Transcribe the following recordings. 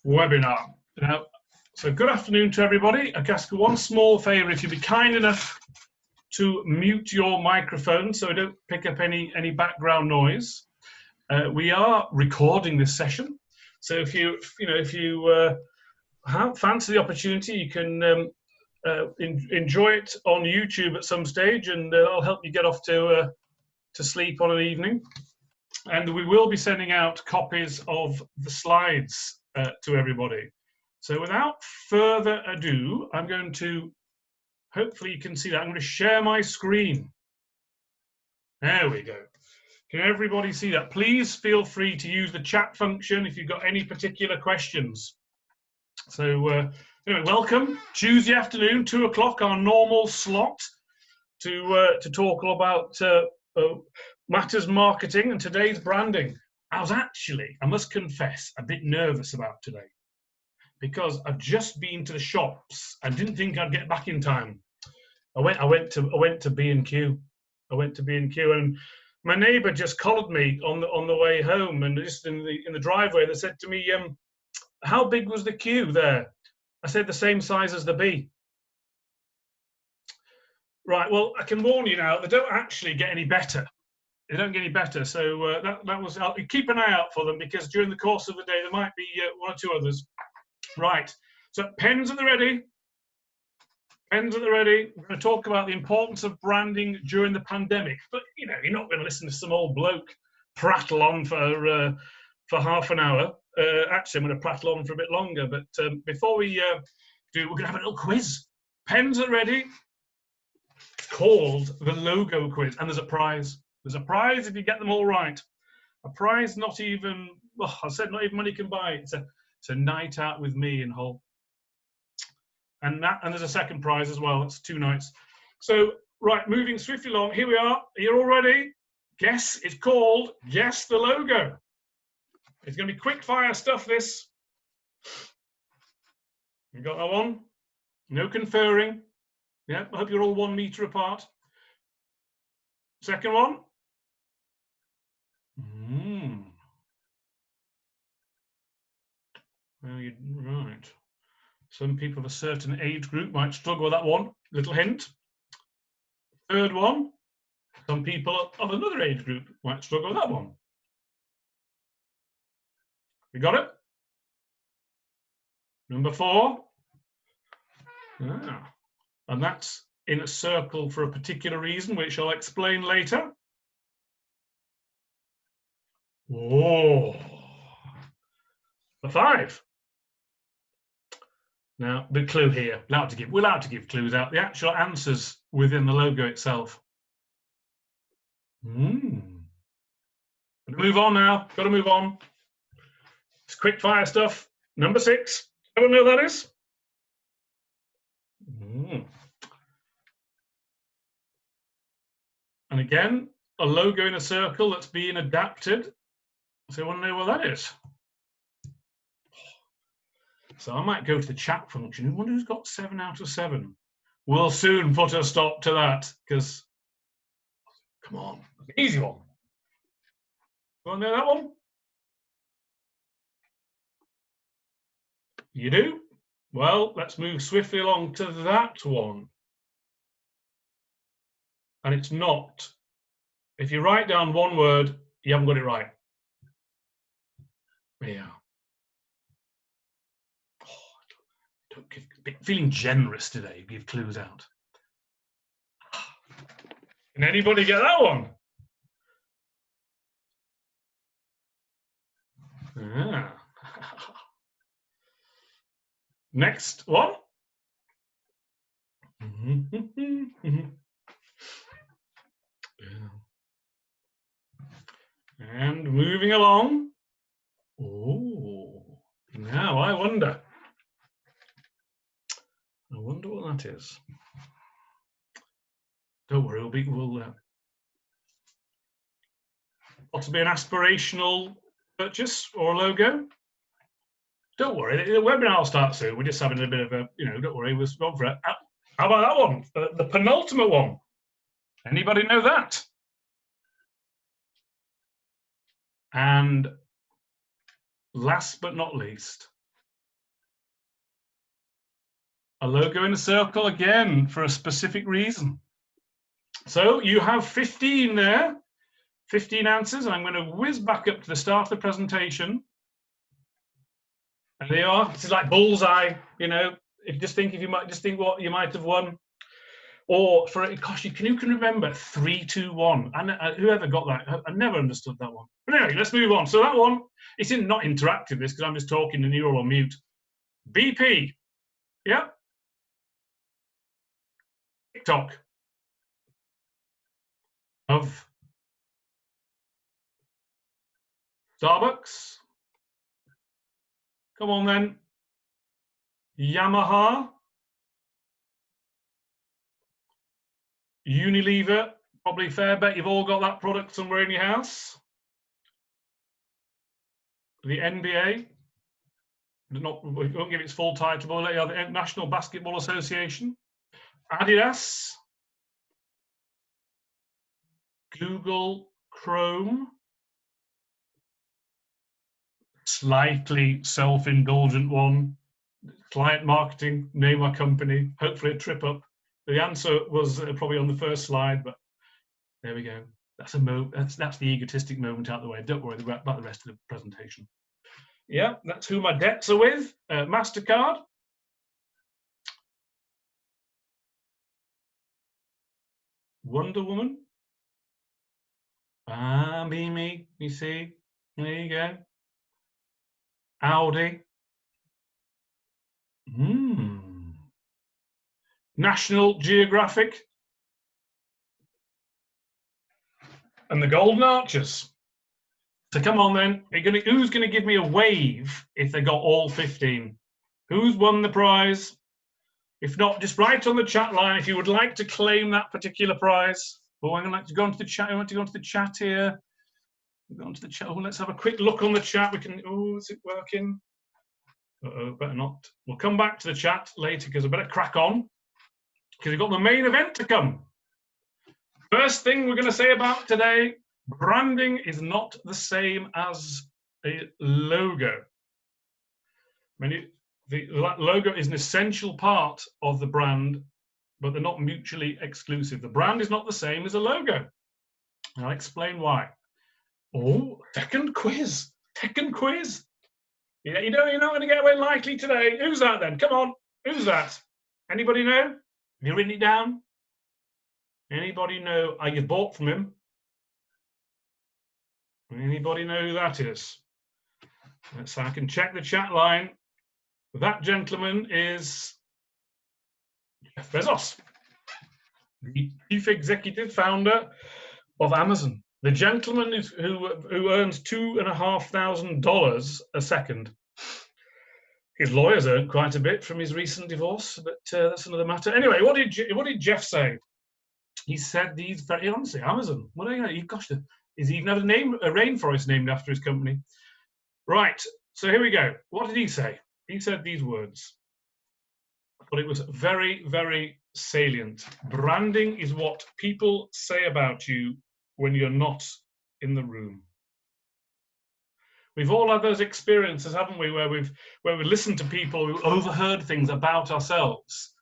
webinar. Now, so good afternoon to everybody. I ask you one small favour, if you'd be kind enough to mute your microphone so we don't pick up any background noise. We are recording this session, so if you fancy the opportunity, you can enjoy it on YouTube at some stage, and I'll help you get off to sleep on an evening. And we will be sending out copies of the slides to everybody. So without further ado, I'm going to, hopefully you can see that, I'm going to share my screen. There we go. Can everybody see that? Please feel free to use the chat function if you've got any particular questions. So anyway, welcome. Tuesday afternoon, 2 o'clock, our normal slot to talk all about matters marketing and today's branding. I was actually, I must confess, a bit nervous about today because I've just been to the shops and didn't think I'd get back in time. I went to B&Q. I went to B&Q, and my neighbour just collared me on the way home, and just in the driveway, they said to me, "How big was the queue there?" I said, "The same size as the B." Right. Well, I can warn you now, they don't actually get any better. They don't get any better. So that was. I'll keep an eye out for them, because during the course of the day there might be one or two others. Right. So pens at the ready. Pens at the ready. We're going to talk about the importance of branding during the pandemic. But you know, you're not going to listen to some old bloke prattle on for half an hour. Actually, I'm going to prattle on for a bit longer. But before we do, we're going to have a little quiz. Pens at ready. It's called the logo quiz, and there's a prize. There's a prize if you get them all right. A prize, not even, well, I said not even money can buy. It's a night out with me in Hull. And there's a second prize as well. It's 2 nights. So, right, moving swiftly along. Here we are. Are you all ready? Guess. It's called Guess the Logo. It's going to be quick fire stuff, this. You got that one? No conferring. Yeah, I hope you're all 1 meter apart. Second one. Well, you're right. Some people of a certain age group might struggle with that one. Little hint. Third one. Some people of another age group might struggle with that one. We got it? Number 4. Ah. And that's in a circle for a particular reason, which I'll explain later. Oh. The 5. Now, the clue here, we're allowed to give clues out. The actual answers within the logo itself. Got to move on now. Got to move on. It's quick fire stuff. Number 6. Everyone know what that is? And again, a logo in a circle that's being adapted. So I want to know what that is. So I might go to the chat function. I wonder who's got 7 out of 7. We'll soon put a stop to that, because, come on, easy one. You want to know that one? You do? Well, let's move swiftly along to that one. And it's not. If you write down one word, you haven't got it right. Yeah. Feeling generous today, give clues out. Can anybody get that one? Ah. Next one. And moving along. Oh, now I wonder what that is. Don't worry, we'll possibly an aspirational purchase or a logo. Don't worry, the webinar will start soon. We're just having a bit of a, don't worry, we'll go for it. How about that one? The penultimate one. Anybody know that? And last but not least, A logo in a circle again for a specific reason. So you have 15 there, 15 answers, and I'm going to whiz back up to the start of the presentation. And there you are. This is like bullseye, you know. If you might just think what you might have won, or for it, gosh, you can remember 3, 2, 1. And whoever got that, I never understood that one. But anyway, let's move on. So that one, it's not interactive. This because I'm just talking and you're all on mute. BP, yeah. TikTok. Of Starbucks. Come on then. Yamaha. Unilever. Probably fair bet you've all got that product somewhere in your house. The NBA. We won't give its full title, but we'll let you have the National Basketball Association. Adidas. Google Chrome. Slightly self-indulgent one. Client marketing, name our company, hopefully a trip up. The answer was probably on the first slide, but there we go. That's the egotistic moment out of the way. Don't worry about the rest of the presentation. Yeah, that's who my debts are with. MasterCard. Wonder Woman. Ah, me, you see. There you go. Audi. National Geographic. And the Golden Arches. So come on then, who's going to give me a wave if they got all 15? Who's won the prize? If not, just write on the chat line if you would like to claim that particular prize. Oh, I'm going to like to go into the chat. I want to go into the chat here. Go into the chat. Oh, let's have a quick look on the chat. We can. Oh, is it working? Better not. We'll come back to the chat later because I better crack on because we've got the main event to come. First thing we're going to say about today, branding is not the same as a logo. The logo is an essential part of the brand, but they're not mutually exclusive. The brand is not the same as a logo. And I'll explain why. Oh, second quiz. Yeah, you're not going to get away lightly today. Who's that then? Come on. Who's that? Anybody know? Have you written it down? Anybody know you bought from him? Anybody know who that is? So I can check the chat line. That gentleman is Jeff Bezos, the chief executive founder of Amazon. The gentleman who earns $2,500 a second. His lawyers earned quite a bit from his recent divorce, but that's another matter. Anyway, what did Jeff say? He said these very honestly, Amazon. What do you know? Gosh, is he even had a rainforest named after his company? Right. So here we go. What did he say? He said these words, but it was very, very salient. Branding is what people say about you when you're not in the room. We've all had those experiences, haven't we, where we listened to people who overheard things about ourselves.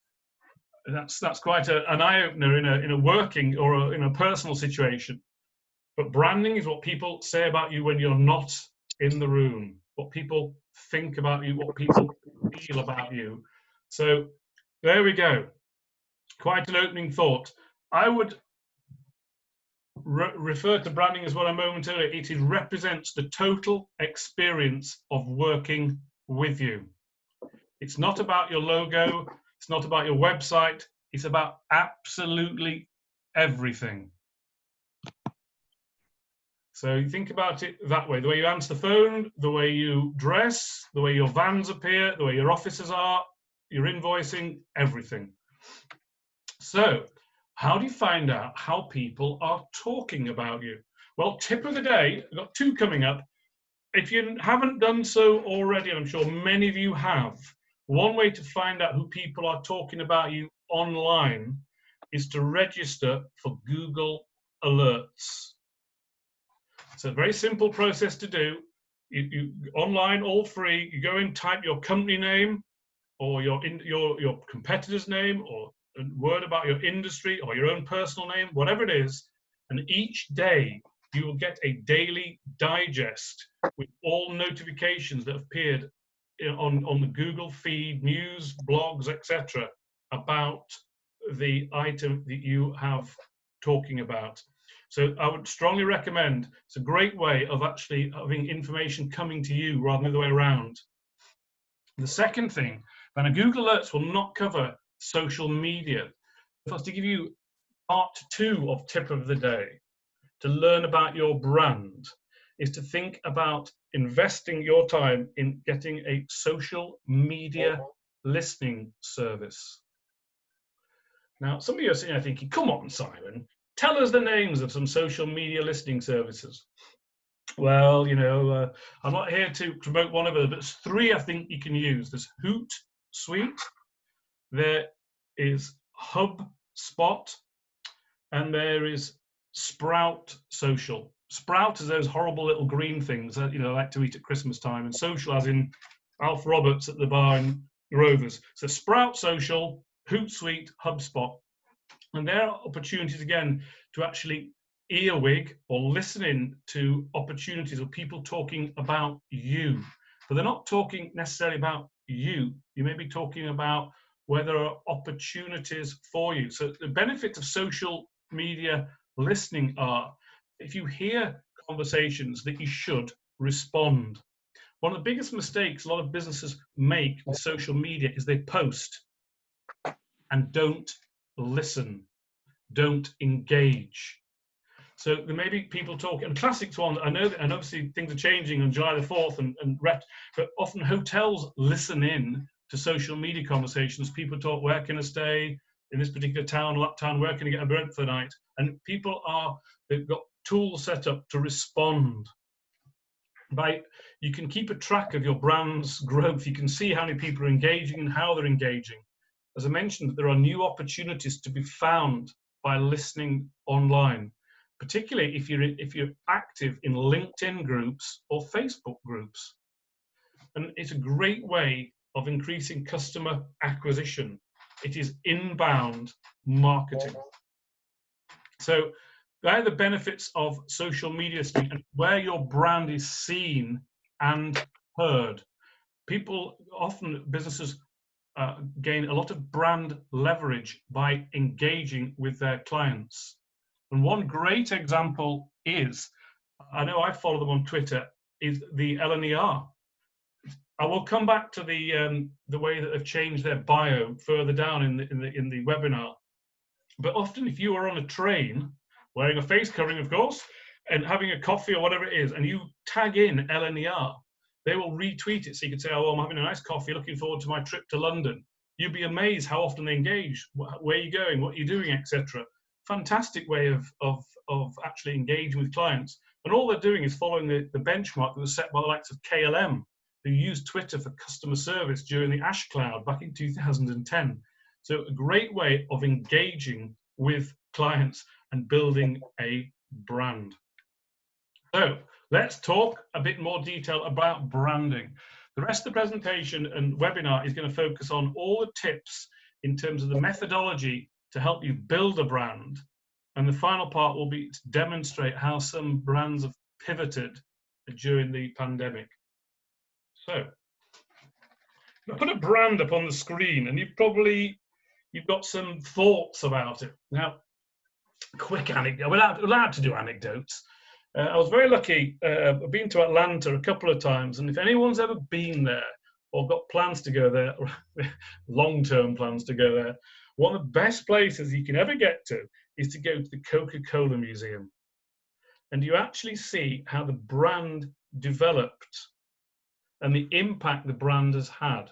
That's quite an eye-opener in a working or in a personal situation. But branding is what people say about you when you're not in the room, what people think about you, what people feel about you. So there we go. Quite an opening thought. I would refer to branding as what I mentioned earlier. It represents the total experience of working with you. It's not about your logo. It's not about your website. It's about absolutely everything. So you think about it that way. The way you answer the phone, the way you dress, the way your vans appear, the way your offices are, your invoicing, everything. So how do you find out how people are talking about you? Well, tip of the day, I've got 2 coming up. If you haven't done so already, and I'm sure many of you have, one way to find out who people are talking about you online is to register for Google Alerts. It's a very simple process to do. You online, all free, you go in, type your company name or your competitor's name, or a word about your industry, or your own personal name, whatever it is. And each day you will get a daily digest with all notifications that have appeared on the Google feed, news, blogs, etc., about the item that you have talking about. So I would strongly recommend, it's a great way of actually having information coming to you rather than the other way around. The second thing, and Google Alerts will not cover social media. If I was to give you part 2 of tip of the day to learn about your brand, is to think about investing your time in getting a social media listening service. Now, some of you are sitting there thinking, come on, Simon, tell us the names of some social media listening services. Well, you know, I'm not here to promote one of them, but there's 3 I think you can use. There's Hootsuite, there is HubSpot, and there is Sprout Social. Sprout is those horrible little green things that, you know, I like to eat at Christmas time, and social as in Alf Roberts at the bar in Rovers. So Sprout Social, Hootsuite, HubSpot. And there are opportunities, again, to actually earwig or listen in to opportunities of people talking about you. But they're not talking necessarily about you. You may be talking about where there are opportunities for you. So the benefits of social media listening are, if you hear conversations, that you should respond. One of the biggest mistakes a lot of businesses make with social media is they post and don't listen, don't engage. So there may be people talking, and classics ones, I know that, and obviously things are changing on July the 4th but often hotels listen in to social media conversations. People talk, where can I stay in this particular town, or that town, where can I get a Brent for the night? And people they've got tools set up to respond. You can keep a track of your brand's growth. You can see how many people are engaging and how they're engaging. As I mentioned, there are new opportunities to be found by listening online, particularly if you're active in LinkedIn groups or Facebook groups. And it's a great way of increasing customer acquisition. It is inbound marketing. So there are the benefits of social media listening, and where your brand is seen and heard. Businesses gain a lot of brand leverage by engaging with their clients. And one great example is, I know I follow them on Twitter, is the LNER. I will come back to the way that they've changed their bio further down in the webinar. But often, if you are on a train, wearing a face covering, of course, and having a coffee or whatever it is, and you tag in LNER, they will retweet it. So you can say, oh, I'm having a nice coffee, looking forward to my trip to London. You'd be amazed how often they engage, where are you going, what are you doing, etc. Fantastic way of actually engaging with clients. And all they're doing is following the benchmark that was set by the likes of KLM, who used Twitter for customer service during the ash cloud back in 2010. So a great way of engaging with clients and building a brand. So let's talk a bit more detail about branding. The rest of the presentation and webinar is going to focus on all the tips in terms of the methodology to help you build a brand. And the final part will be to demonstrate how some brands have pivoted during the pandemic. So I'll put a brand up on the screen, and you've got some thoughts about it. Now, quick anecdote. We're allowed to do anecdotes. I was very lucky. I've been to Atlanta a couple of times, and if anyone's ever been there or got plans to go there, long-term plans to go there, one of the best places you can ever get to is to go to the Coca-Cola Museum. And you actually see how the brand developed and the impact the brand has had.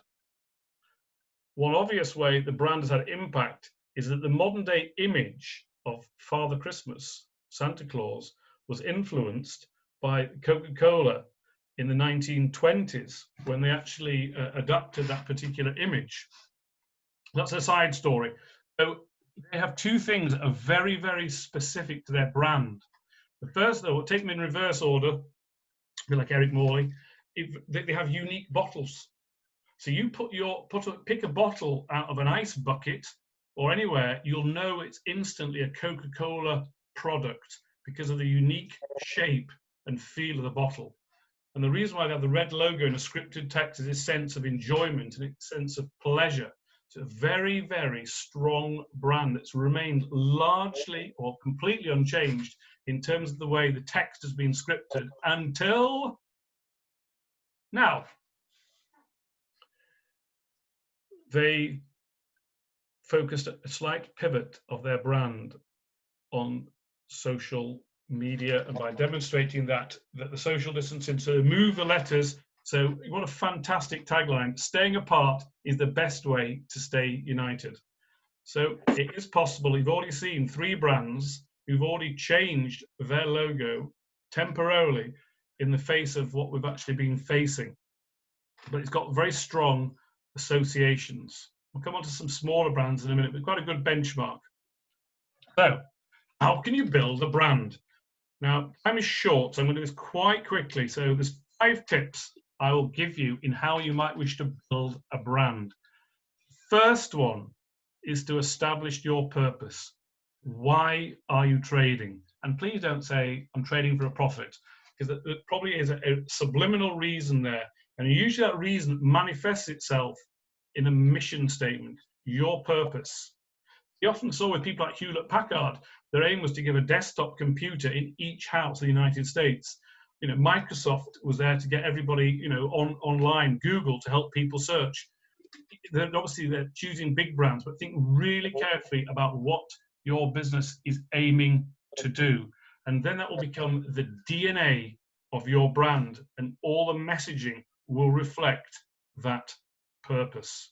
One obvious way the brand has had impact is that the modern day image of Father Christmas, Santa Claus, was influenced by Coca-Cola in the 1920s when they actually adapted that particular image. That's a side story. So they have 2 things that are very, very specific to their brand. The first, though, we'll take them in reverse order, a bit like Eric Morley. They have unique bottles. So you pick a bottle out of an ice bucket or anywhere, you'll know it's instantly a Coca-Cola product because of the unique shape and feel of the bottle. And the reason why they have the red logo in a scripted text is this sense of enjoyment and a sense of pleasure. It's a very, very strong brand that's remained largely or completely unchanged in terms of the way the text has been scripted until now. They focused a slight pivot of their brand on social media, and by demonstrating that the social distancing, to move the letters. So what a fantastic tagline: staying apart is the best way to stay united. So it is possible. You've already seen 3 brands who've already changed their logo temporarily in the face of what we've actually been facing, but it's got very strong associations. We'll come on to some smaller brands in a minute. We've got a good benchmark. So how can you build a brand? Now, time is short, so I'm going to do this quite quickly. So there's 5 tips I will give you in how you might wish to build a brand. First one is to establish your purpose. Why are you trading? And please don't say, I'm trading for a profit, because there probably is a subliminal reason there. And usually that reason manifests itself in a mission statement, your purpose. You often saw with people like Hewlett-Packard, their aim was to give a desktop computer in each house in the United States. You know, Microsoft was there to get everybody, you know, online, Google to help people search. Obviously, they're choosing big brands, but think really carefully about what your business is aiming to do. And then that will become the DNA of your brand, and all the messaging will reflect that purpose.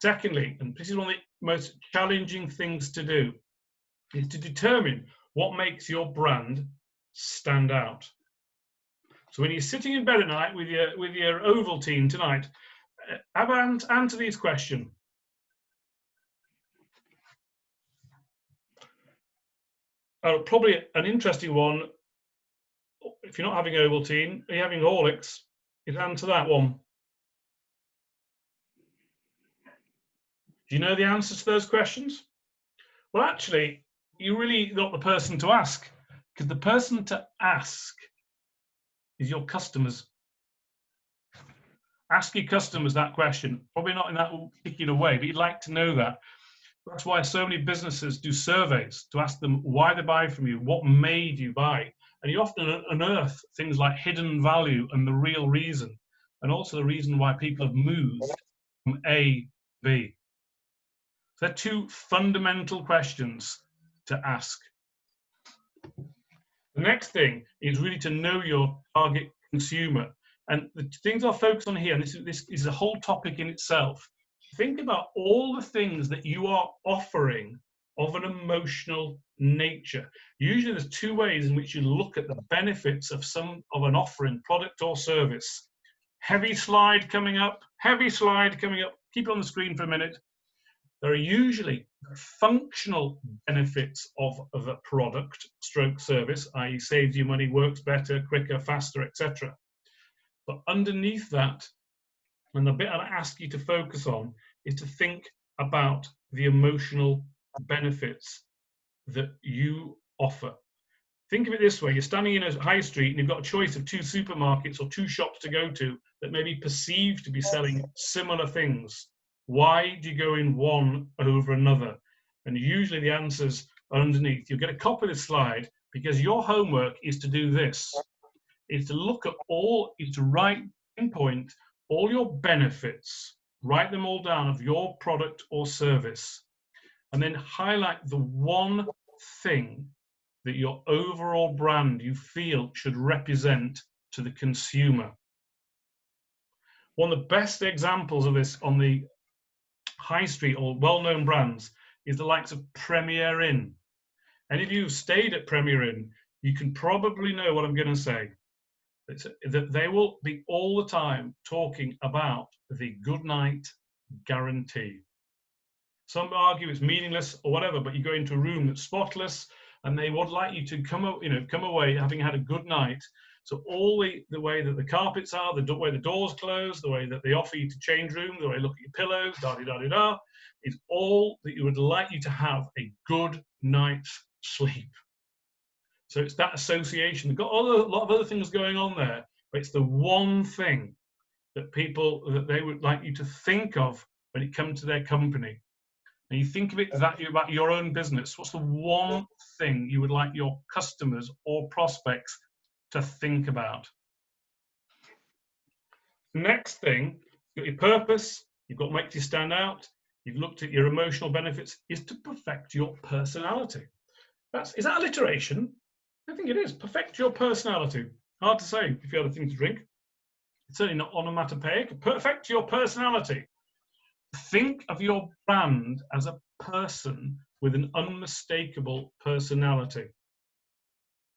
Secondly, and this is one of the most challenging things to do, is to determine what makes your brand stand out. So when you're sitting in bed at night with your Ovaltine tonight, answer these questions. Probably an interesting one, if you're not having Ovaltine, are you having Horlicks? Is answer that one. Do you know the answers to those questions? Well, actually, you're really not the person to ask, because the person to ask is your customers. Ask your customers that question, probably not in that particular way, but you'd like to know that. That's why so many businesses do surveys to ask them why they buy from you, what made you buy. And you often unearth things like hidden value and the real reason, and also the reason why people have moved from A to B. So they're 2 fundamental questions to ask. The next thing is really to know your target consumer. And the things I'll focus on here, and this is a whole topic in itself. Think about all the things that you are offering of an emotional nature. Usually there's 2 ways in which you look at the benefits of an offering, product or service. Heavy slide coming up, heavy slide coming up. Keep it on the screen for a minute. There are usually functional benefits of a product stroke service, i.e. saves you money, works better, quicker, faster, etc. But underneath that, and the bit I ask you to focus on, is to think about the emotional benefits that you offer. Think of it this way: you're standing in a high street and you've got a choice of 2 supermarkets or 2 shops to go to that may be perceived to be selling similar things. Why do you go in one over another? And usually the answers are underneath. You'll get a copy of this slide, because your homework is to do this. It's to look at is to write, pinpoint all your benefits, write them all down of your product or service, and then highlight the one thing that your overall brand you feel should represent to the consumer. One of the best examples of this on the high street or well-known brands is the likes of Premier Inn. Any of you who've stayed at Premier Inn, you can probably know what I'm going to say. That they will be all the time talking about the good night guarantee. Some argue it's meaningless or whatever, but you go into a room that's spotless, and they would like you to come away having had a good night. So all the way that the carpets are, the way the doors close, the way that they offer you to change room, the way you look at your pillows, da-di-da-di-da, is all that you would like you to have a good night's sleep. So it's that association. They've got a lot of other things going on there, but it's the one thing that they would like you to think of when it comes to their company. And you think of it about your own business. What's the one thing you would like your customers or prospects to think about? Next thing, you've got your purpose, you've got what makes you stand out, you've looked at your emotional benefits, is to perfect your personality. Is that alliteration? I think it is. Perfect your personality. Hard to say if you had a thing to drink. It's certainly not onomatopoeic. Perfect your personality. Think of your brand as a person with an unmistakable personality.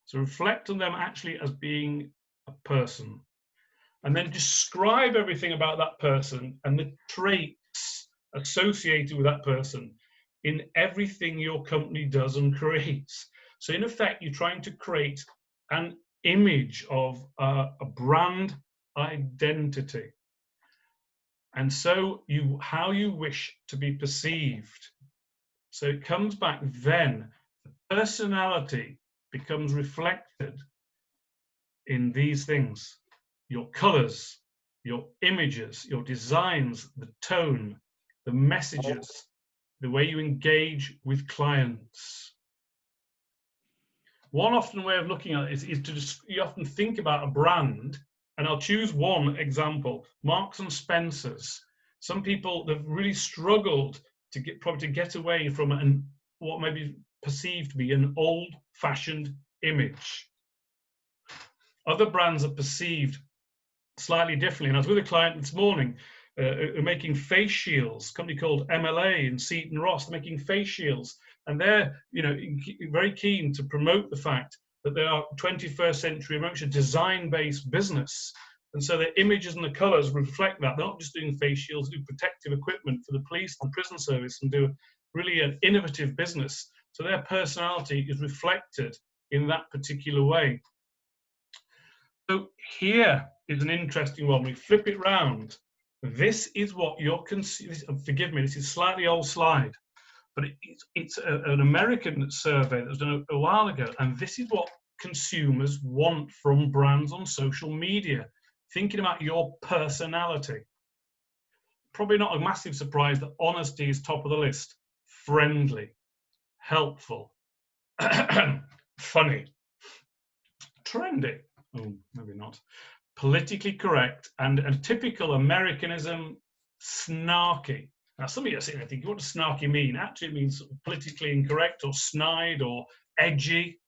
So reflect on them actually as being a person. And then describe everything about that person and the traits associated with that person in everything your company does and creates. So in effect, you're trying to create an image of a brand identity. And so how you wish to be perceived. So it comes back then, the personality becomes reflected in these things: your colors, your images, your designs, the tone, the messages, the way you engage with clients. One often way of looking at it is to just, you often think about a brand, and I'll choose one example, Marks and Spencer's. Some people, they've really struggled to get away from what may be perceived to be an old-fashioned image. Other brands are perceived slightly differently. And I was with a client this morning making face shields, a company called MLA in Seaton Ross, making face shields. And they're very keen to promote the fact that they are 21st century, very much a design-based business. And so their images and the colors reflect that. They're not just doing face shields, they do protective equipment for the police and prison service and do really an innovative business. So their personality is reflected in that particular way. So here is an interesting one. We flip it round. This is what your forgive me, this is a slightly old slide, but it's an American survey that was done a while ago, and this is what consumers want from brands on social media. Thinking about your personality. Probably not a massive surprise that honesty is top of the list. Friendly, helpful, funny, trendy. Oh, maybe not. Politically correct, and a typical Americanism, snarky. Now, some of you are sitting there thinking, what does snarky mean? Actually, it means politically incorrect or snide or edgy.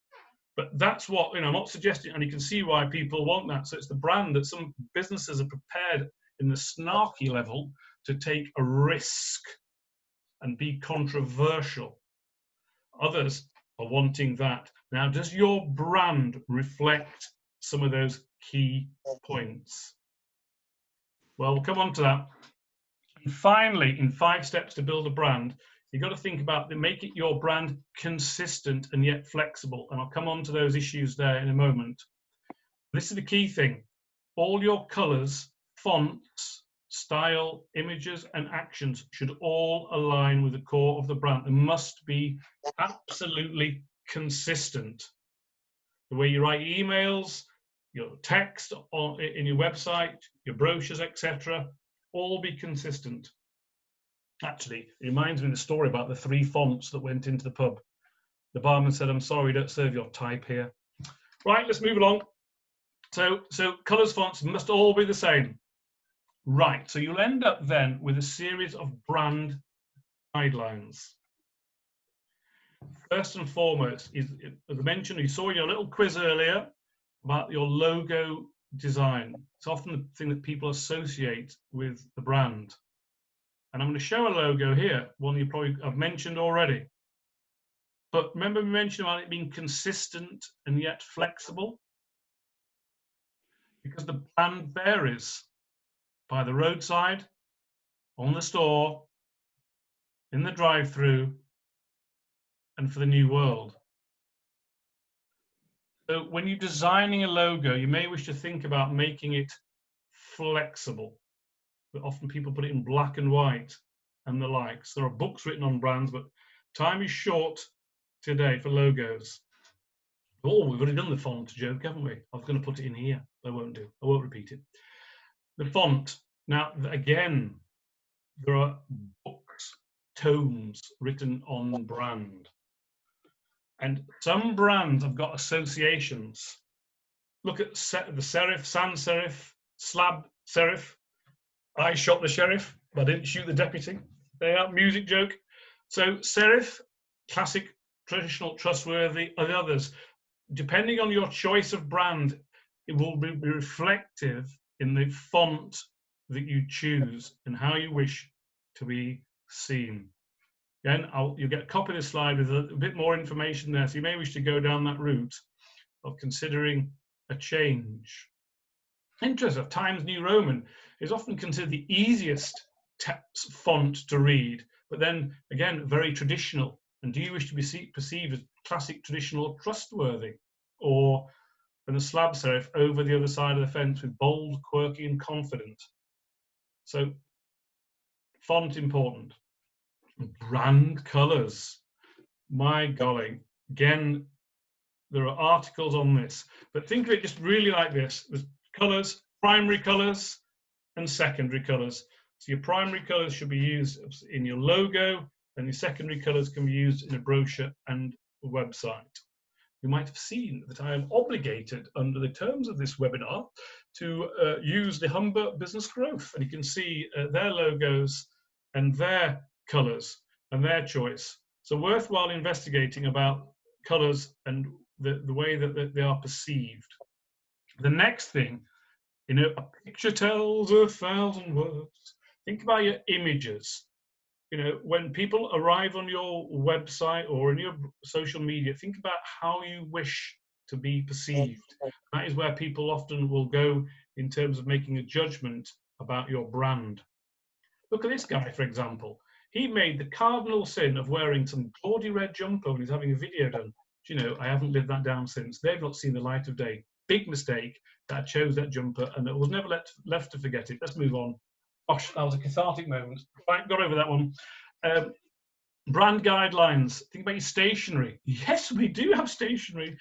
But that's what, I'm not suggesting, and you can see why people want that. So it's the brand that some businesses are prepared in the snarky level to take a risk and be controversial. Others are wanting that. Now, does your brand reflect some of those key points? Well, we'll come on to that. And finally, in 5 steps to build a brand, you've got to think about make it your brand consistent and yet flexible. And I'll come on to those issues there in a moment. This is the key thing. All your colors, fonts, style, images, and actions should all align with the core of the brand. They must be absolutely consistent. The way you write emails, your text in your website, your brochures, etc., all be consistent. Actually, it reminds me of the story about the 3 fonts that went into the pub. The barman said, "I'm sorry, we don't serve your type here." Right, let's move along. So colours, fonts must all be the same. Right, so you'll end up then with a series of brand guidelines. First and foremost is, as I mentioned, you saw in your little quiz earlier about your logo design. It's often the thing that people associate with the brand. And I'm going to show a logo here, one you probably have mentioned already. But remember we mentioned about it being consistent and yet flexible? Because the brand varies by the roadside, on the store, in the drive-through, and for the new world. So when you're designing a logo, you may wish to think about making it flexible. But often people put it in black and white and the likes. There are books written on brands, but time is short today for logos. Oh, we've already done the font joke, haven't we? I was going to put it in here. I won't do. I won't repeat it. The font. Now, again, there are books, tomes written on brand. And some brands have got associations. Look at the serif, sans serif, slab serif. I shot the sheriff, but I didn't shoot the deputy. They are music joke. So serif, classic, traditional, trustworthy, and others. Depending on your choice of brand, it will be reflective in the font that you choose and how you wish to be seen. Again, you'll get a copy of the slide with a bit more information there. So you may wish to go down that route of considering a change. Interesting, Times New Roman is often considered the easiest text font to read, but then again, very traditional. And do you wish to be perceived as classic, traditional, trustworthy? Or in the slab serif over the other side of the fence with bold, quirky, and confident? So, font important. Brand colours. My golly, again, there are articles on this, but think of it just really like this. There's colours, primary colours and secondary colours. So your primary colours should be used in your logo, and your secondary colours can be used in a brochure and a website. You might have seen that I am obligated under the terms of this webinar to use the Humber Business Growth, and you can see their logos and their colours and their choice. So worthwhile investigating about colours and the way that they are perceived. The next thing, you know, a picture tells 1,000 words. Think about your images. You know, when people arrive on your website or in your social media, think about how you wish to be perceived. That is where people often will go in terms of making a judgment about your brand. Look at this guy, for example. He made the cardinal sin of wearing some gaudy red jumper when he's having a video done. Do you know, I haven't lived that down since. They've not seen the light of day. Big mistake that I chose that jumper, and it was never left to forget it. Let's move on. Gosh, that was a cathartic moment. Right, got over that one. Brand guidelines. Think about your stationery. Yes, we do have stationery.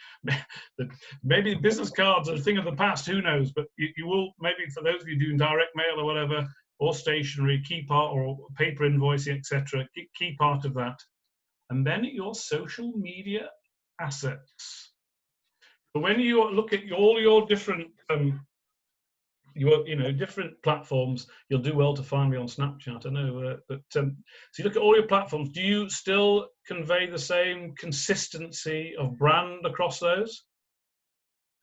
Maybe business cards are a thing of the past, who knows? But you will, maybe for those of you doing direct mail or whatever, or stationery, key part, or paper invoicing, etc., key part of that. And then your social media assets. So when you look at all your different different platforms, you'll do well to find me on Snapchat, I know, so you look at all your platforms, do you still convey the same consistency of brand across those?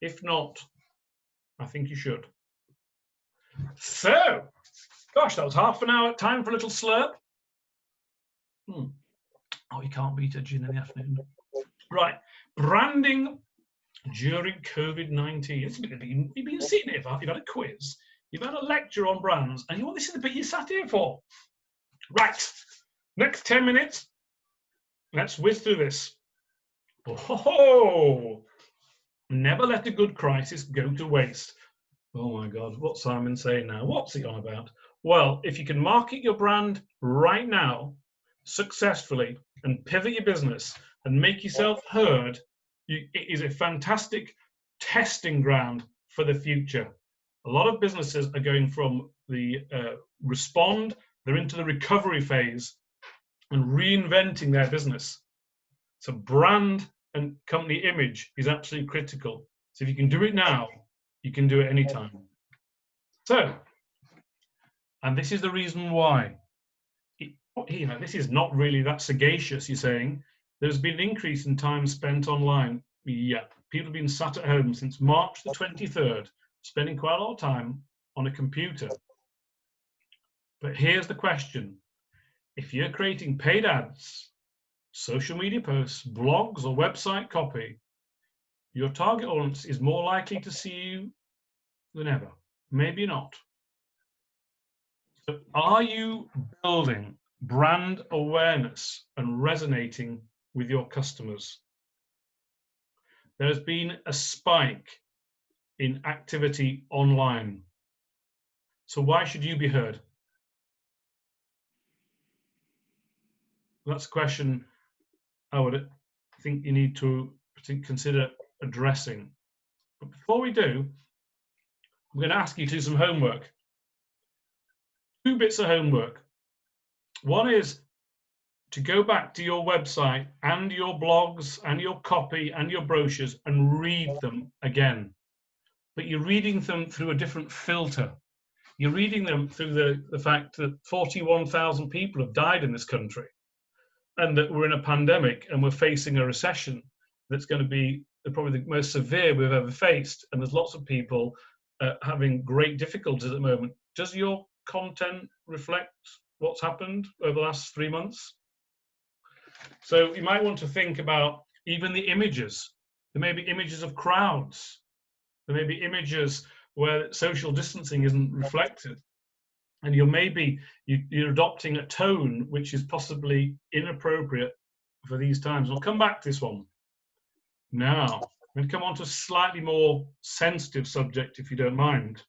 If not, I think you should. So, gosh, that was half an hour. Time for a little slurp. Oh, you can't beat a gin in the afternoon. Right, branding during COVID-19. You've been sitting here, you've had a quiz, you've had a lecture on brands, and this is the bit you sat here for. Right, next 10 minutes, let's whiz through this. Oh, never let a good crisis go to waste. Oh my God, what's Simon saying now? What's he on about? Well, if you can market your brand right now successfully and pivot your business and make yourself heard, it is a fantastic testing ground for the future. A lot of businesses are going from the respond, they're into the recovery phase and reinventing their business. So brand and company image is absolutely critical. So if you can do it now, you can do it anytime. So, and this is the reason why. This is not really that sagacious, you're saying. There's been an increase in time spent online. Yeah, people have been sat at home since March the 23rd, spending quite a lot of time on a computer. But here's the question. If you're creating paid ads, social media posts, blogs, or website copy, your target audience is more likely to see you than ever. Maybe not. So are you building brand awareness and resonating with your customers? There has been a spike in activity online. So why should you be heard? That's a question I would think you need to consider addressing. But before we do, I'm going to ask you to do some homework. 2 bits of homework. One is to go back to your website and your blogs and your copy and your brochures and read them again. But you're reading them through a different filter. You're reading them through the fact that 41,000 people have died in this country, and that we're in a pandemic and we're facing a recession that's going to be probably the most severe we've ever faced. And there's lots of people having great difficulties at the moment. Does your content reflect what's happened over the last 3 months? So you might want to think about even the images. There may be images of crowds. There may be images where social distancing isn't reflected. And you're adopting a tone which is possibly inappropriate for these times. I'll come back to this one. Now, I'm going to come on to a slightly more sensitive subject, if you don't mind.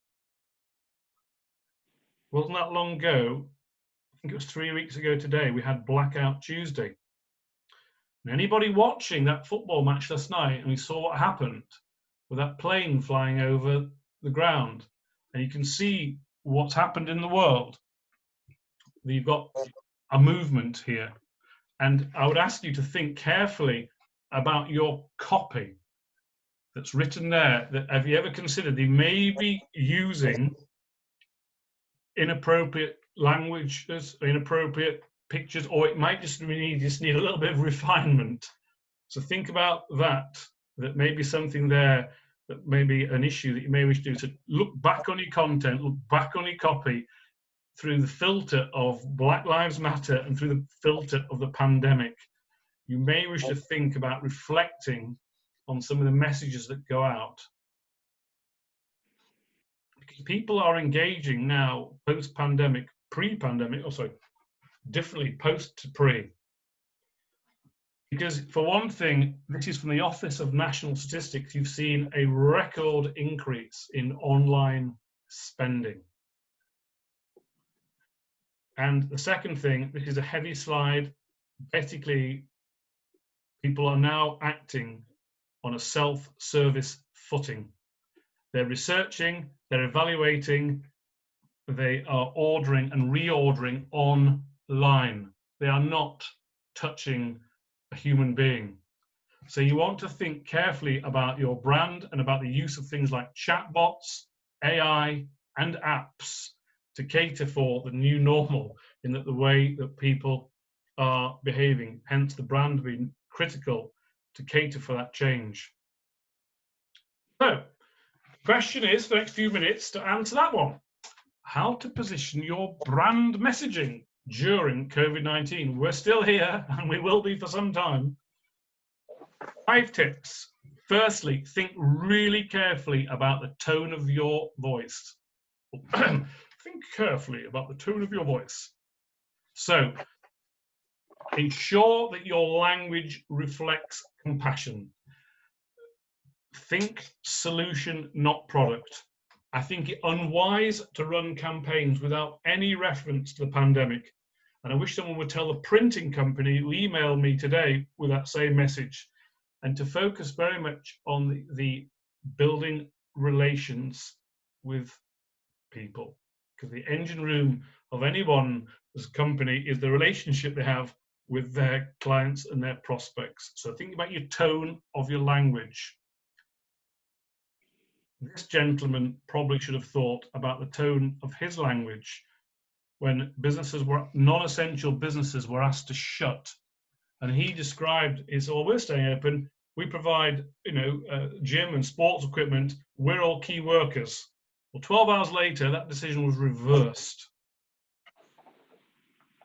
Wasn't that long ago, I think it was 3 weeks ago today, we had Blackout Tuesday. And anybody watching that football match last night, and we saw what happened with that plane flying over the ground, and you can see what's happened in the world. You've got a movement here. And I would ask you to think carefully about your copy that's written there. That have you ever considered they may be using inappropriate languages, inappropriate pictures, or it might just need a little bit of refinement. So think about that. That may be something there that may be an issue that you may wish to do. So look back on your content, look back on your copy through the filter of Black Lives Matter and through the filter of the pandemic. You may wish to think about reflecting on some of the messages that go out. Because people are engaging now post-pandemic, pre-pandemic, also differently post to pre. Because for one thing, this is from the Office of National Statistics, you've seen a record increase in online spending. And the second thing, this is a heavy slide. Basically, people are now acting on a self-service footing. They're researching, they're evaluating, they are ordering and reordering online. They are not touching a human being. So you want to think carefully about your brand and about the use of things like chatbots, AI, and apps to cater for the new normal in the way that people are behaving, hence the brand being critical to cater for that change. So, the question is, for the next few minutes, to answer that one, how to position your brand messaging during COVID-19. We're still here, and we will be for some time. 5 tips. Firstly, think really carefully about the tone of your voice. Think carefully about the tone of your voice. So, ensure that your language reflects compassion. Think solution, not product. I think it unwise to run campaigns without any reference to the pandemic. And I wish someone would tell the printing company who emailed me today with that same message, and to focus very much on the building relations with people. Because the engine room of anyone's company is the relationship they have with their clients and their prospects. So think about your tone of your language. This gentleman probably should have thought about the tone of his language when non-essential businesses were asked to shut. And he described, well, we're staying open, we provide, gym and sports equipment, we're all key workers. Well, 12 hours later, that decision was reversed.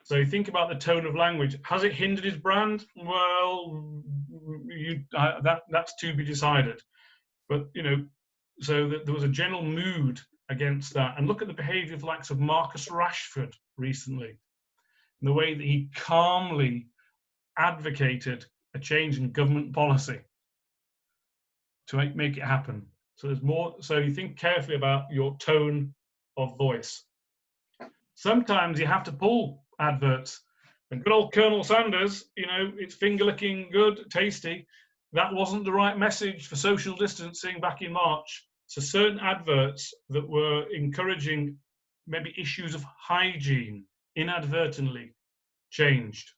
So you think about the tone of language. Has it hindered his brand? Well, that's to be decided. But, so that there was a general mood against that. And look at the behaviour of the likes of Marcus Rashford recently, in the way that he calmly advocated a change in government policy. to make it happen. So there's more. So you think carefully about your tone of voice. Sometimes you have to pull adverts. And good old Colonel Sanders, you know, it's finger licking good, tasty. That wasn't the right message for social distancing back in March. So certain adverts that were encouraging maybe issues of hygiene inadvertently changed.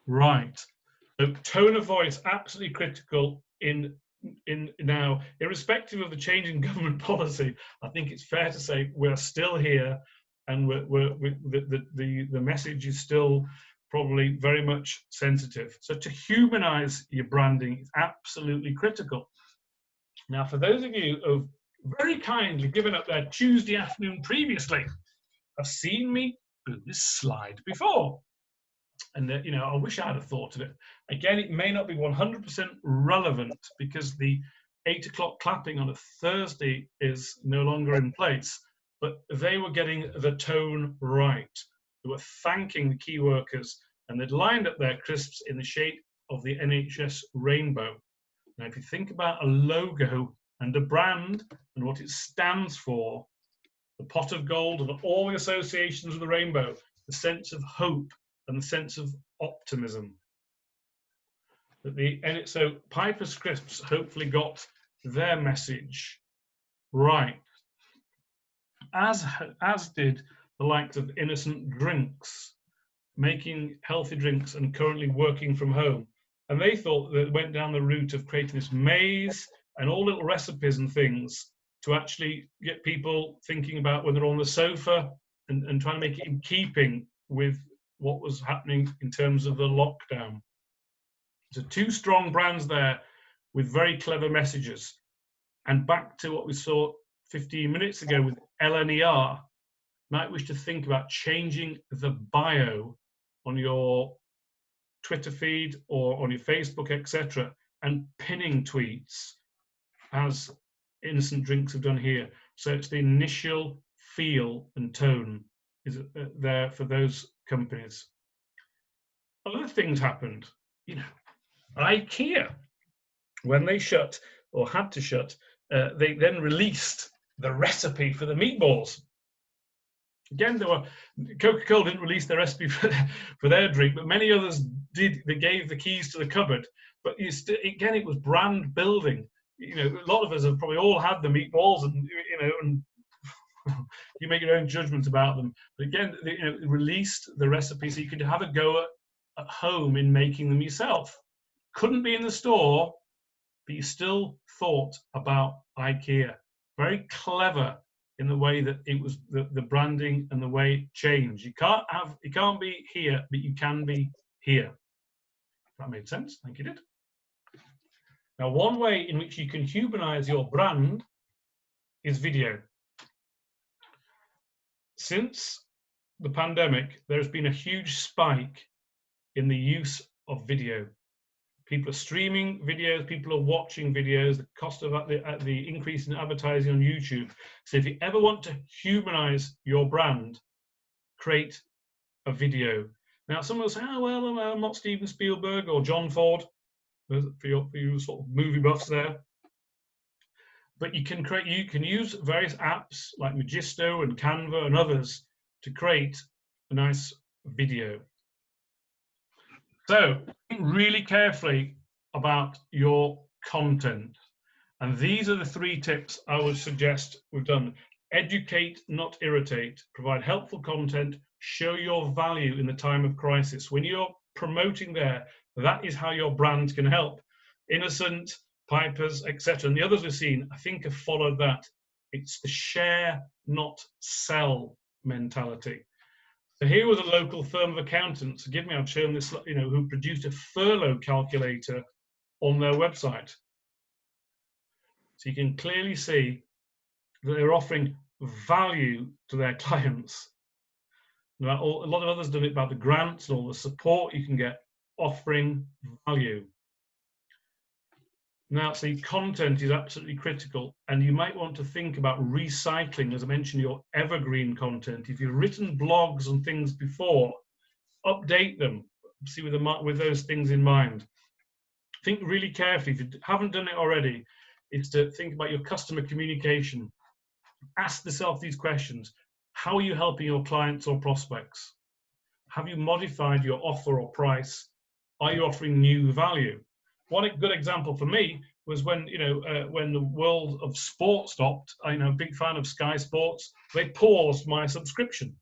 Right. So tone of voice, absolutely critical in now, irrespective of the change in government policy. I think it's fair to say we're still here, and the message is still probably very much sensitive. So to humanize your branding is absolutely critical. Now, for those of you who've very kindly given up their Tuesday afternoon previously, have seen me do this slide before. And you know, I wish I'd have thought of it. Again, it may not be 100% relevant because the 8 o'clock clapping on a Thursday is no longer in place, but they were getting the tone right. They were thanking the key workers, and they'd lined up their crisps in the shape of the NHS rainbow. Now, if you think about a logo and a brand and what it stands for, the pot of gold and all the associations with the rainbow, the sense of hope and the sense of optimism. So Piper's Crisps hopefully got their message right, as did the likes of Innocent Drinks, making healthy drinks and currently working from home. And they thought that it went down the route of creating this maze and all little recipes and things to actually get people thinking about when they're on the sofa and trying to make it in keeping with what was happening in terms of the lockdown. So 2 strong brands there with very clever messages. And back to what we saw 15 minutes ago with LNER, might wish to think about changing the bio on your Twitter feed or on your Facebook, etc., and pinning tweets, as Innocent Drinks have done here. So it's the initial feel and tone is there for those companies. Other things happened. You know, IKEA, when they shut or had to shut, they then released the recipe for the meatballs. Again, Coca-Cola didn't release their recipe for their drink, but many others did. They gave the keys to the cupboard. But again, it was brand building. You know, a lot of us have probably all had the meatballs, and you know, and you make your own judgment about them. But again, you know, released the recipe so you could have a go at home in making them yourself. Couldn't be in the store, but you still thought about IKEA. Very clever in the way that it was the branding and the way it changed. You can't be here, but you can be here. That made sense. I think you did. Now, one way in which you can humanize your brand is video. Since the pandemic, there has been a huge spike in the use of video. People are streaming videos, people are watching videos, the cost of the increase in advertising on YouTube. So if you ever want to humanize your brand, create a video. Now, someone will say, oh, well, I'm not Steven Spielberg or John Ford, for you sort of movie buffs there. But you can use various apps like Magisto and Canva and others to create a nice video. So think really carefully about your content. And these are the 3 tips I would suggest we've done. Educate, not irritate. Provide helpful content. Show your value in the time of crisis. When you're promoting there, that is how your brand can help. Innocent, Pipers, etc. And the others we've seen, I think, have followed that. It's the share, not sell mentality. So here was a local firm of accountants, forgive me, I've shown this, you know, who produced a furlough calculator on their website. So you can clearly see that they're offering value to their clients. Now, a lot of others have done it about the grants and all the support you can get, offering value. Now, see, content is absolutely critical, and you might want to think about recycling, as I mentioned, your evergreen content. If you've written blogs and things before, update them, see with those things in mind. think really carefully, if you haven't done it already, is to think about your customer communication. Ask yourself these questions. How are you helping your clients or prospects? Have you modified your offer or price? Are you offering new value? One good example for me was when when the world of sport stopped. I'm a big fan of Sky Sports. They paused my subscription.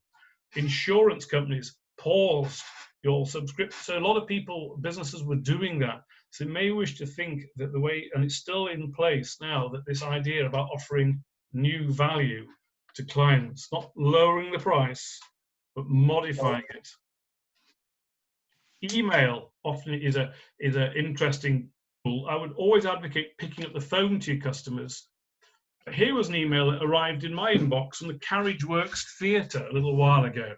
Insurance companies paused your subscription. So a lot of businesses were doing that. So you may wish to think that the way, and it's still in place now, that this idea about offering new value to clients, not lowering the price, but modifying it. Email often is an interesting tool. I would always advocate picking up the phone to your customers. Here was an email that arrived in my inbox from the Carriage Works Theatre a little while ago.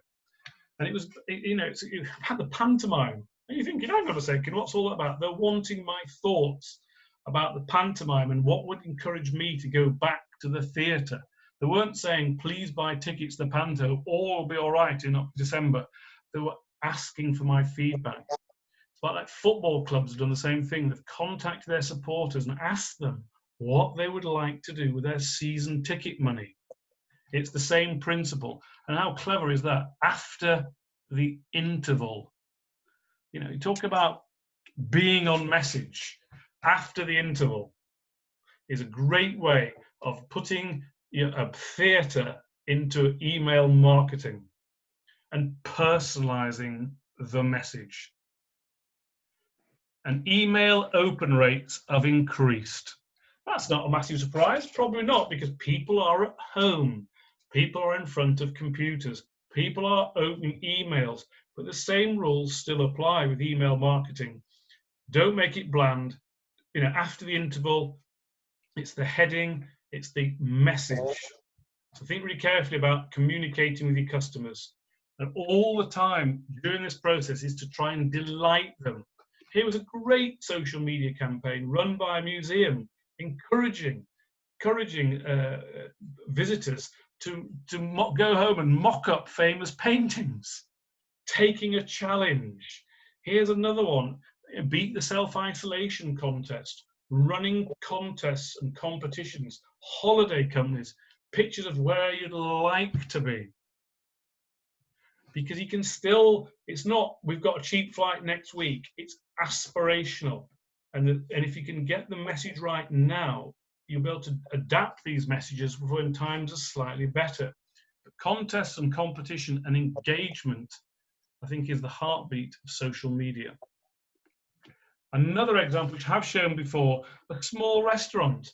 And it was, it had the pantomime. And you're thinking, hang on a second, what's all that about? They're wanting my thoughts about the pantomime and what would encourage me to go back to the theatre. They weren't saying, please buy tickets to the panto, all will be all right in December. They were asking for my feedback. It's about like football clubs have done the same thing. They've contacted their supporters and asked them what they would like to do with their season ticket money. It's the same principle. And how clever is that? After the interval. You talk about being on message. After the interval is a great way of putting a theatre into email marketing and personalizing the message. And email open rates have increased. That's not a massive surprise, probably not, because people are at home. People are in front of computers. People are opening emails, but the same rules still apply with email marketing. Don't make it bland. After the interval, it's the heading, it's the message. So think really carefully about communicating with your customers. And all the time during this process is to try and delight them. Here was a great social media campaign run by a museum, encouraging visitors to go home and mock up famous paintings, taking a challenge. Here's another one, beat the self-isolation contest, running contests and competitions, holiday companies, pictures of where you'd like to be. Because you can still, it's not, we've got a cheap flight next week, it's aspirational. And if you can get the message right now, you'll be able to adapt these messages when times are slightly better. But contests and competition and engagement, I think, is the heartbeat of social media. Another example, which I've shown before, a small restaurant.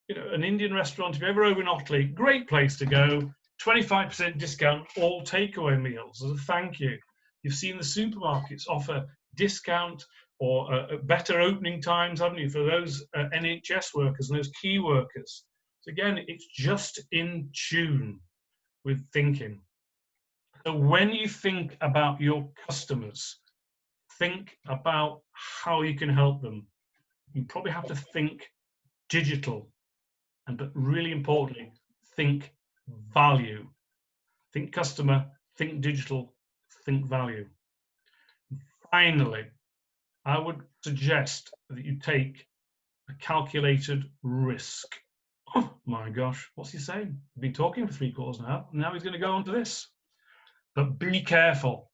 An Indian restaurant, if you're ever over in Otley, great place to go, 25% discount, all takeaway meals as a thank you. You've seen the supermarkets offer discount or better opening times, haven't you, for those NHS workers and those key workers. So again, it's just in tune with thinking. So when you think about your customers, think about how you can help them. You probably have to think digital, but really importantly, think value. Think customer, think digital, think value. Finally, I would suggest that you take a calculated risk. Oh my gosh, what's he saying? We've been talking for 3 quarters now. Now he's going to go on to this. But be careful.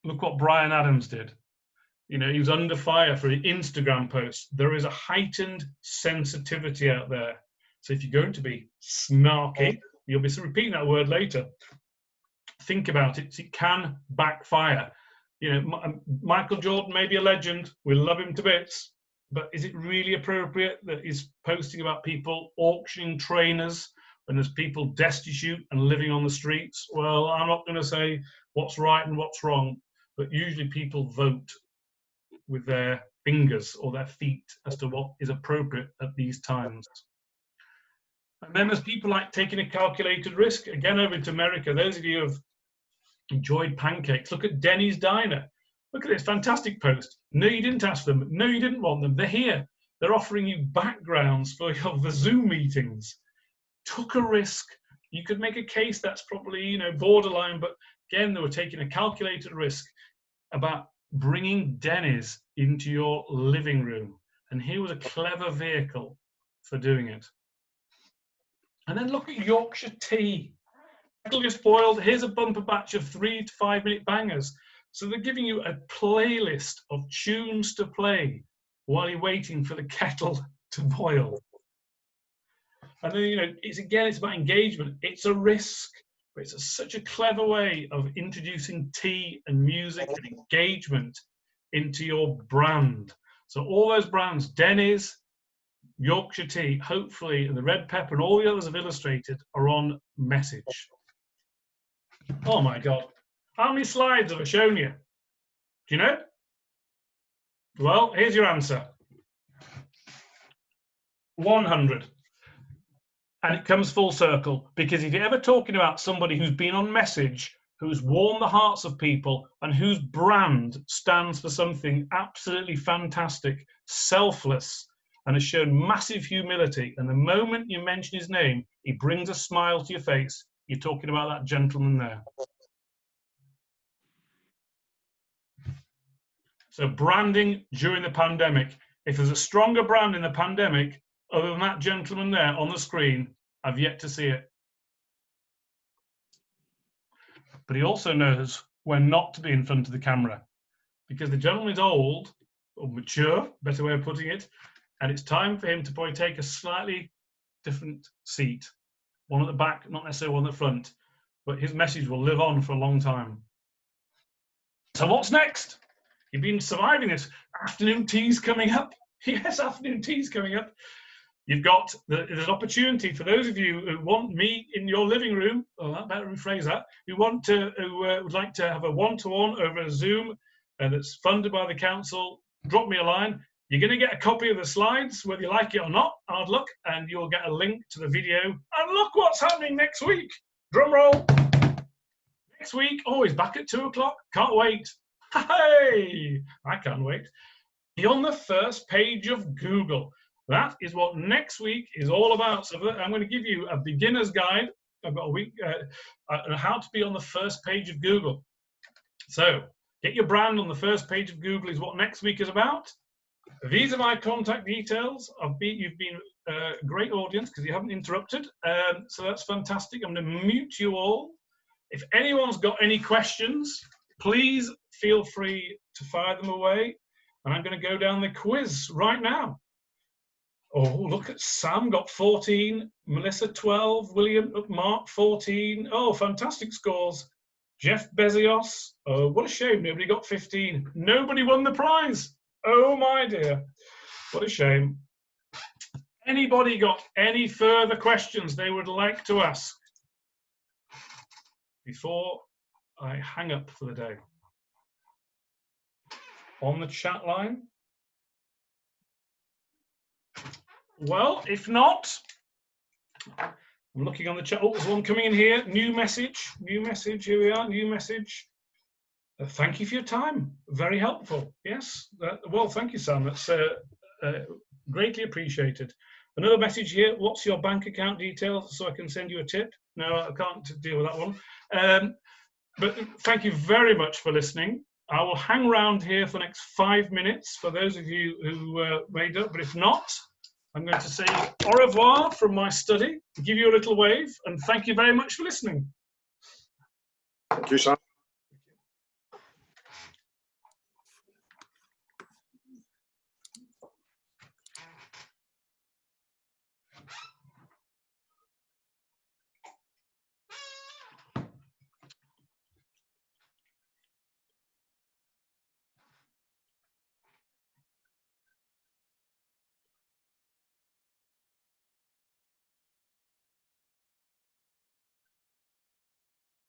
Look what Brian Adams did. He was under fire for an Instagram post. There is a heightened sensitivity out there. So if you're going to be snarky, you'll be repeating that word later. Think about it. It can backfire. Michael Jordan may be a legend. We love him to bits. But is it really appropriate that he's posting about people auctioning trainers when there's people destitute and living on the streets? Well, I'm not going to say what's right and what's wrong, but usually people vote with their fingers or their feet as to what is appropriate at these times. And then there's people like taking a calculated risk. Again, over to America, those of you who have enjoyed pancakes, look at Denny's Diner. Look at this fantastic post. No, you didn't ask them. No, you didn't want them. They're here. They're offering you backgrounds for the Zoom meetings. Took a risk. You could make a case that's probably, borderline, but again, they were taking a calculated risk about bringing Denny's into your living room. And here was a clever vehicle for doing it. And then look at Yorkshire tea. Kettle just boiled. Here's a bumper batch of 3 to 5 minute bangers. So they're giving you a playlist of tunes to play while you're waiting for the kettle to boil. And then, you know, it's about engagement. It's a risk, but it's such a clever way of introducing tea and music and engagement into your brand. So all those brands, Denny's, Yorkshire tea, hopefully, and the red pepper and all the others I've illustrated are on message. Oh my God. How many slides have I shown you? Do you know? Well, here's your answer. 100. And it comes full circle, because if you're ever talking about somebody who's been on message, who's warmed the hearts of people, and whose brand stands for something absolutely fantastic, selfless, and has shown massive humility, and the moment you mention his name, he brings a smile to your face, you're talking about that gentleman there. So branding during the pandemic. If there's a stronger brand in the pandemic, other than that gentleman there on the screen, I've yet to see it. But he also knows when not to be in front of the camera, because the gentleman is old, or mature, better way of putting it, and it's time for him to probably take a slightly different seat. One at the back, not necessarily one at the front, but his message will live on for a long time. So what's next? You've been surviving this. Afternoon tea's coming up. Yes, afternoon tea's coming up. You've got, there's an opportunity for those of you who want me in your living room, or that better rephrase that, who would like to have a one-to-one over Zoom that's funded by the council, drop me a line. You're going to get a copy of the slides, whether you like it or not, hard luck, and you'll get a link to the video. And look what's happening next week. Drum roll. Next week, he's back at 2 o'clock. Can't wait. Hey, I can't wait. Be on the first page of Google. That is what next week is all about. So I'm going to give you a beginner's guide. I've got a week on how to be on the first page of Google. So get your brand on the first page of Google is what next week is about. These are my contact details. You've been a great audience because you haven't interrupted. So that's fantastic. I'm going to mute you all. If anyone's got any questions, please feel free to fire them away. And I'm going to go down the quiz right now. Oh, look at Sam got 14, Melissa 12, William, Mark 14. Oh, fantastic scores. Jeff Bezos. Oh, what a shame nobody got 15. Nobody won the prize. Oh my dear, what a shame. Anybody got any further questions they would like to ask before I hang up for the day? On the chat line? Well, if not, I'm looking on the chat. Oh, there's one coming in here. New message, here we are, new message. Thank you for your time. Very helpful. Yes. Well, thank you, Sam. That's greatly appreciated. Another message here. What's your bank account details so I can send you a tip? No, I can't deal with that one. But thank you very much for listening. I will hang around here for the next 5 minutes for those of you who made up. But if not, I'm going to say au revoir from my study, give you a little wave, and thank you very much for listening. Thank you, Sam.